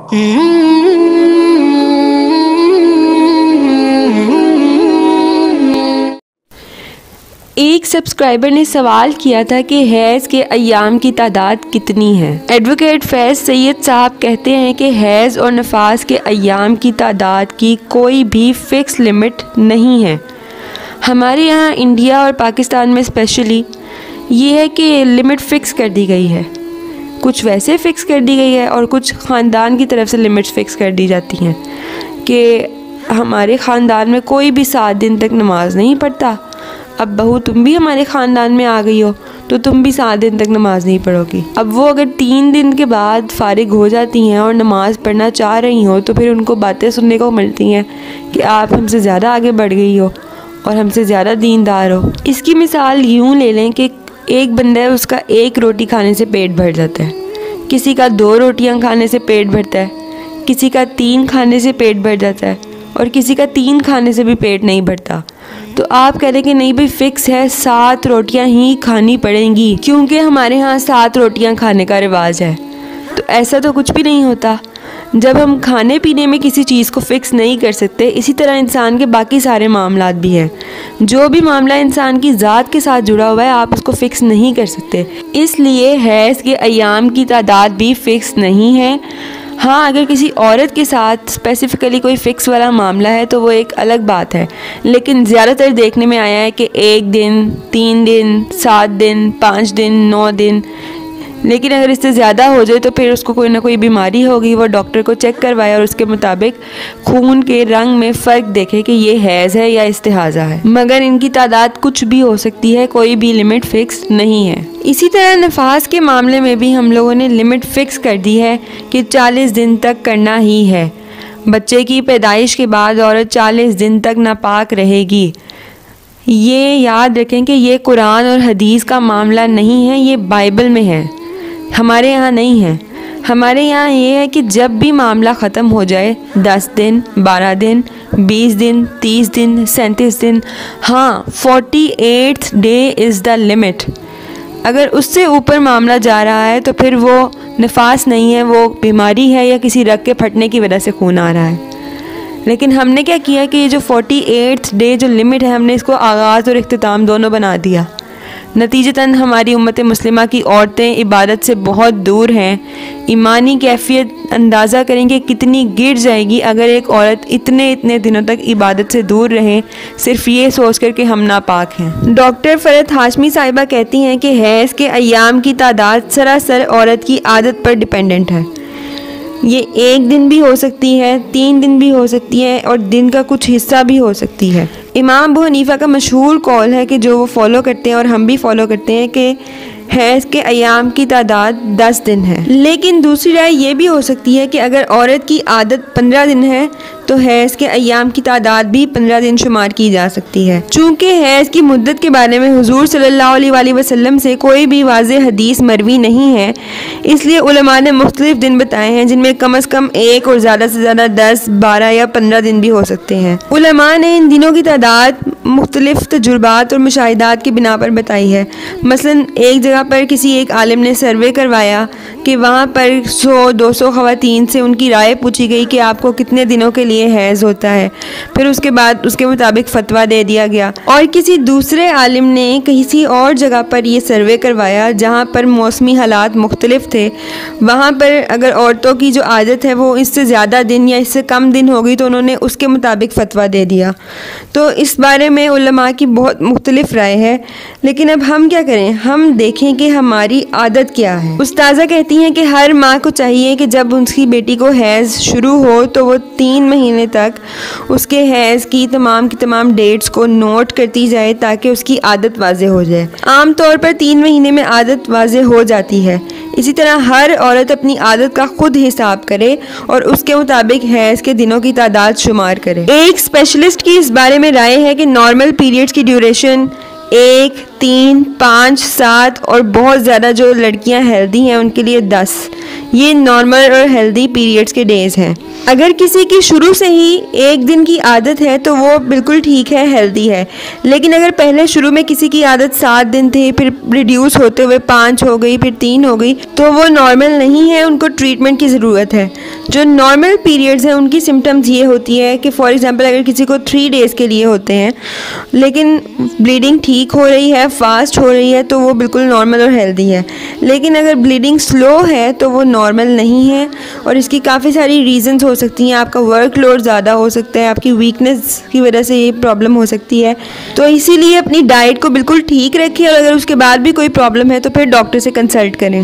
एक सब्सक्राइबर ने सवाल किया था कि हैज़ के अय्याम की तादाद कितनी है। एडवोकेट फैज़ सैयद साहब कहते हैं कि हैज़ और नफास के अय्याम की तादाद की कोई भी फ़िक्स लिमिट नहीं है। हमारे यहाँ इंडिया और पाकिस्तान में स्पेशली ये है कि लिमिट फ़िक्स कर दी गई है, कुछ वैसे फ़िक्स कर दी गई है और कुछ ख़ानदान की तरफ से लिमिट्स फ़िक्स कर दी जाती हैं कि हमारे ख़ानदान में कोई भी 7 दिन तक नमाज़ नहीं पढ़ता। अब बहू तुम भी हमारे ख़ानदान में आ गई हो तो तुम भी 7 दिन तक नमाज़ नहीं पढ़ोगी। अब वो अगर 3 दिन के बाद फ़ारिग हो जाती हैं और नमाज़ पढ़ना चाह रही हो तो फिर उनको बातें सुनने को मिलती हैं कि आप हमसे ज़्यादा आगे बढ़ गई हो और हमसे ज़्यादा दीनदार हो। इसकी मिसाल यूँ ले लें कि एक बंदा है, उसका 1 रोटी खाने से पेट भर जाता है, किसी का 2 रोटियाँ खाने से पेट भरता है, किसी का 3 खाने से पेट भर जाता है और किसी का 3 खाने से भी पेट नहीं भरता। तो आप कह रहे कि नहीं भाई फ़िक्स है 7 रोटियां ही खानी पड़ेंगी क्योंकि हमारे यहाँ 7 रोटियां खाने का रिवाज है। तो ऐसा तो कुछ भी नहीं होता। जब हम खाने पीने में किसी चीज़ को फ़िक्स नहीं कर सकते, इसी तरह इंसान के बाकी सारे मामलात भी हैं। जो भी मामला इंसान की ज़ात के साथ जुड़ा हुआ है आप उसको फ़िक्स नहीं कर सकते, इसलिए हैज़ के अय्याम की तादाद भी फ़िक्स नहीं है। हाँ, अगर किसी औरत के साथ स्पेसिफ़िकली कोई फ़िक्स वाला मामला है तो वो एक अलग बात है, लेकिन ज़्यादातर देखने में आया है कि 1 दिन, 3 दिन, 7 दिन, 5 दिन, 9 दिन। लेकिन अगर इससे ज़्यादा हो जाए तो फिर उसको कोई ना कोई बीमारी होगी, वो डॉक्टर को चेक करवाए और उसके मुताबिक खून के रंग में फ़र्क देखे कि ये हैज़ है या इस्तिहाज़ा है। मगर इनकी तादाद कुछ भी हो सकती है, कोई भी लिमिट फ़िक्स नहीं है। इसी तरह नफास के मामले में भी हम लोगों ने लिमिट फ़िक्स कर दी है कि 40 दिन तक करना ही है। बच्चे की पैदाइश के बाद औरत 40 दिन तक नापाक रहेगी। ये याद रखें कि ये कुरान और हदीस का मामला नहीं है, ये बाइबल में है, हमारे यहाँ नहीं है। हमारे यहाँ ये है कि जब भी मामला ख़त्म हो जाए, 10 दिन, 12 दिन, 20 दिन, 30 दिन, 37 दिन, हाँ 48th day is the limit. अगर उससे ऊपर मामला जा रहा है तो फिर वो नफास नहीं है, वो बीमारी है या किसी रग के फटने की वजह से खून आ रहा है। लेकिन हमने क्या किया कि ये जो 48th डे जो लिमिट है, हमने इसको आगाज़ और इख्तिताम दोनों बना दिया। नतीजतन हमारी उम्मत मुस्लिमा की औरतें इबादत से बहुत दूर हैं। ईमानी कैफियत अंदाज़ा करेंगे कितनी गिर जाएगी अगर एक औरत इतने दिनों तक इबादत से दूर रहे सिर्फ ये सोच कर कि हम नापाक हैं। डॉक्टर फ़रत हाशमी साहिबा कहती हैं कि हैज़ के अय्याम की तादाद सरासर औरत की आदत पर डिपेंडेंट है। ये 1 दिन भी हो सकती है, 3 दिन भी हो सकती है और दिन का कुछ हिस्सा भी हो सकती है। इमाम अबू हनीफ़ा का मशहूर कौल है कि जो वो फॉलो करते हैं और हम भी फॉलो करते हैं कि हैज़ के अय्याम की तादाद 10 दिन है। लेकिन दूसरी राय ये भी हो सकती है कि अगर औरत की आदत 15 दिन है तो हैज़ के अय्याम की तादाद भी 15 दिन शुमार की जा सकती है। चूँकि हैज़ की मुद्दत के बारे में हुज़ूर सल्लल्लाहु अलैहि वसल्लम से कोई भी वाज़ेह हदीस मरवी नहीं है, इसलिए उलमा ने मुख्तलिफ दिन बताए हैं जिनमें कम अज़ कम 1 और ज़्यादा से ज़्यादा 10, 12 या 15 दिन भी हो सकते हैं। उलमा ने इन दिनों की तादाद मुख्तलिफ तजुर्बात और मुशाहिदात की बिना पर बताई है। मसलन एक जगह पर किसी एक आलिम ने सर्वे करवाया कि वहाँ पर 100-200 ख़वातीन से उनकी राय पूछी गई कि आपको कितने दिनों के लिए हैज़ होता है। फिर उसके बाद उसके मुताबिक फ़तवा दे दिया गया। और किसी दूसरे आलिम ने किसी और जगह पर ये सर्वे करवाया जहाँ पर मौसमी हालात मुख्तलिफ थे। वहाँ पर अगर औरतों की जो आदत है वो इससे ज़्यादा दिन या इससे कम दिन हो गई तो उन्होंने उसके मुताबिक फ़तवा दे दिया। तो इस बारे में उलमा की बहुत मुख्तलिफ राय है। लेकिन अब हम क्या करें, हम देखें कि हमारी आदत क्या है। उस्ताज़ा कहती हैं कि हर माँ को चाहिए कि जब उसकी बेटी को हैज़ शुरू हो तो वो 3 महीने तक उसके हैज़ की तमाम डेट्स को नोट करती जाए ताकि उसकी आदत वाज़े हो जाए। आम तौर पर 3 महीने में आदत वाज़े हो जाती है। इसी तरह हर औरत अपनी आदत का खुद हिसाब करे और उसके मुताबिक हैज़ के दिनों की तादाद शुमार करे। एक स्पेशलिस्ट की इस बारे में राय है कि नॉर्मल पीरियड्स की ड्यूरेशन 1, 3, 5, 7 और बहुत ज़्यादा जो लड़कियां हेल्दी हैं उनके लिए 10, ये नॉर्मल और हेल्दी पीरियड्स के डेज़ हैं। अगर किसी की शुरू से ही 1 दिन की आदत है तो वो बिल्कुल ठीक है, हेल्दी है। लेकिन अगर पहले शुरू में किसी की आदत 7 दिन थी, फिर रिड्यूस होते हुए 5 हो गई, फिर 3 हो गई, तो वो नॉर्मल नहीं है, उनको ट्रीटमेंट की ज़रूरत है। जो नॉर्मल पीरियड्स हैं उनकी सिम्टम्स ये होती है कि फॉर एग्जांपल अगर किसी को 3 डेज़ के लिए होते हैं लेकिन ब्लीडिंग ठीक हो रही है, फास्ट हो रही है, तो वो बिल्कुल नॉर्मल और हेल्दी है। लेकिन अगर ब्लीडिंग स्लो है तो वो नॉर्मल नहीं है और इसकी काफ़ी सारी रीज़न्स हो सकती हैं। आपका वर्कलोड ज़्यादा हो सकता है, आपकी वीकनेस की वजह से ये प्रॉब्लम हो सकती है। तो इसीलिए अपनी डाइट को बिल्कुल ठीक रखिए और अगर उसके बाद भी कोई प्रॉब्लम है तो फिर डॉक्टर से कंसल्ट करें।